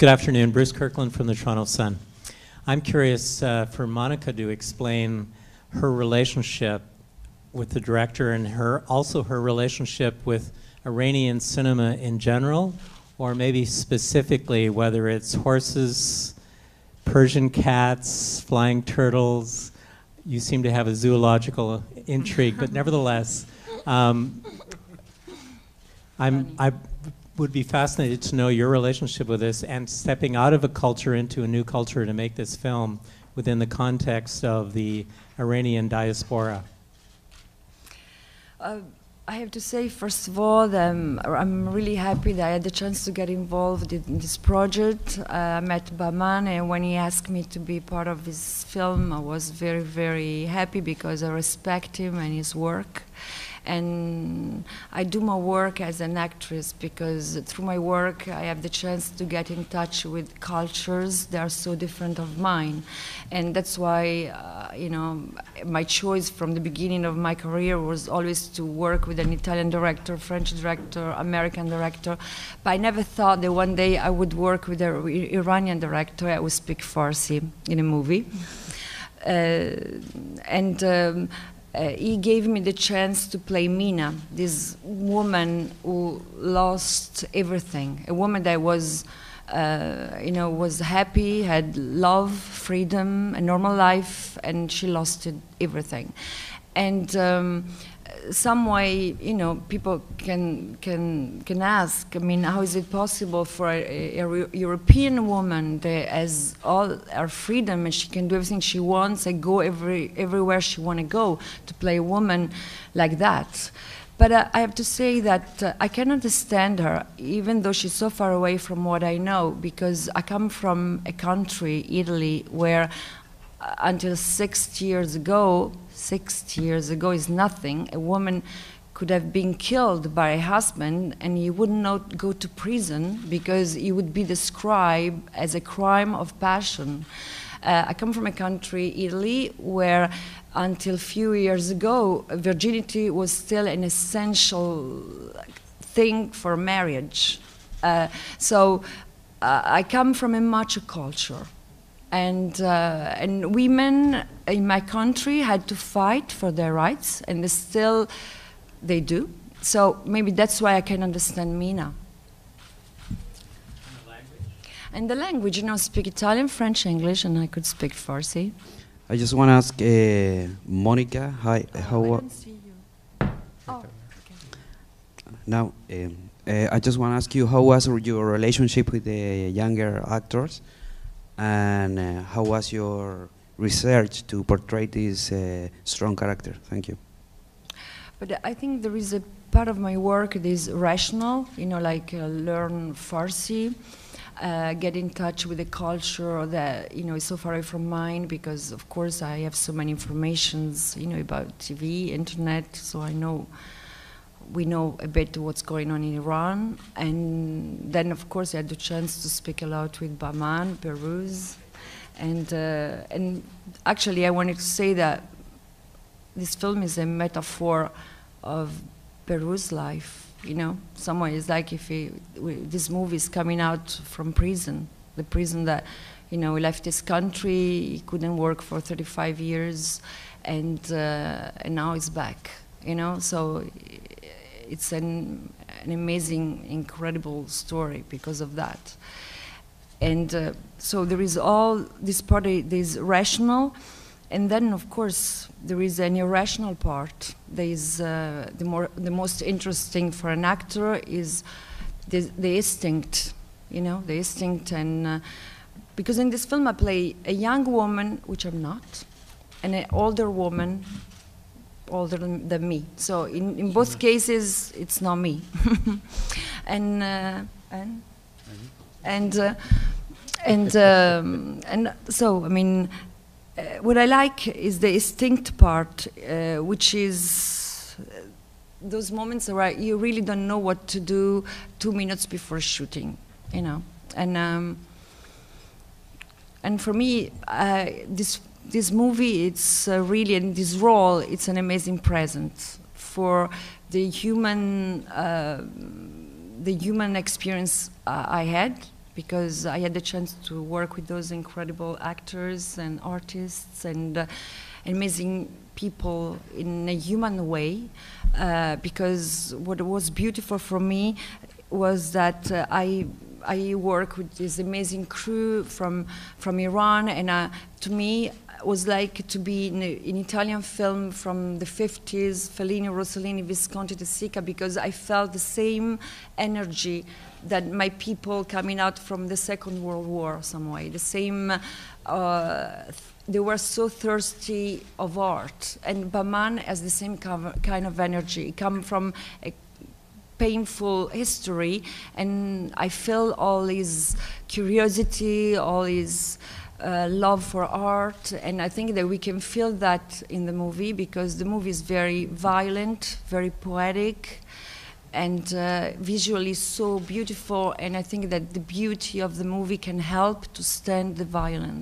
Good afternoon. Bruce Kirkland from the Toronto Sun. I'm curious for Monica to explain her relationship with the director and also her relationship with Iranian cinema in general, or maybe specifically whether it's horses, Persian cats, flying turtles. You seem to have a zoological intrigue, but nevertheless, I would be fascinated to know your relationship with this and stepping out of a culture into a new culture to make this film within the context of the Iranian diaspora. I have to say, first of all, I'm really happy that I had the chance to get involved in this project. I met Baman, and when he asked me to be part of his film, I was very, very happy because I respect him and his work. And I do my work as an actress because through my work I have the chance to get in touch with cultures that are so different of mine. And that's why, you know, my choice from the beginning of my career was always to work with an Italian director, French director, American director. But I never thought that one day I would work with an Iranian director. I would speak Farsi in a movie. He gave me the chance to play Mina, this woman who lost everything, a woman that was, you know, was happy, had love, freedom, a normal life, and she lost everything. And some way, you know, people can ask, I mean, how is it possible for a European woman that has all her freedom and she can do everything she wants and go everywhere she want to go, to play a woman like that? But I have to say that I can understand her, even though she's so far away from what I know, because I come from a country, Italy, where until 60 years ago is nothing. A woman could have been killed by a husband and he would not go to prison because he would be described as a crime of passion. I come from a country, Italy, where until a few years ago, virginity was still an essential thing for marriage. So I come from a macho culture. And women in my country had to fight for their rights, and they do. So maybe that's why I can understand Mina. And the language, you know, speak Italian, French, English, and I could speak Farsi. I just want to ask Monica, hi, how? I don't see you. Oh, okay. Now, I just want to ask you, how was your relationship with the younger actors? And how was your research to portray this strong character? Thank you. But I think there is a part of my work that is rational, you know, like learn Farsi, get in touch with the culture that, you know, is so far away from mine, because of course I have so many informations, you know, about TV, internet, so we know a bit what's going on in Iran. And then, of course, I had the chance to speak a lot with Baman, Peruz. And actually, I wanted to say that this film is a metaphor of Peruz's life, you know? Someone is like if this movie is coming out from prison, the prison that, you know, he left his country, he couldn't work for 35 years, and now he's back, you know? So it's an amazing, incredible story because of that. And so there is all this part that is rational, and then of course there is an irrational part. There is the most interesting for an actor is the instinct, you know, the instinct. And because in this film I play a young woman, which I'm not, and an older woman, older than me. So in both cases, it's not me. and so, I mean, what I like is the instinct part, which is those moments where you really don't know what to do 2 minutes before shooting, you know. And for me, this movie, it's really, in this role, it's an amazing present for the human experience I had because I had the chance to work with those incredible actors and artists and amazing people in a human way. Because what was beautiful for me was that I work with this amazing crew from Iran, and to me it was like to be in an Italian film from the 50s, Fellini, Rossellini, Visconti, De Sica, because I felt the same energy that my people coming out from the Second World War some way. The same, they were so thirsty of art, and Baman has the same kind of energy. It comes from a painful history, and I feel all his curiosity, all his love for art, and I think that we can feel that in the movie, because the movie is very violent, very poetic, and visually so beautiful, and I think that the beauty of the movie can help to stand the violence.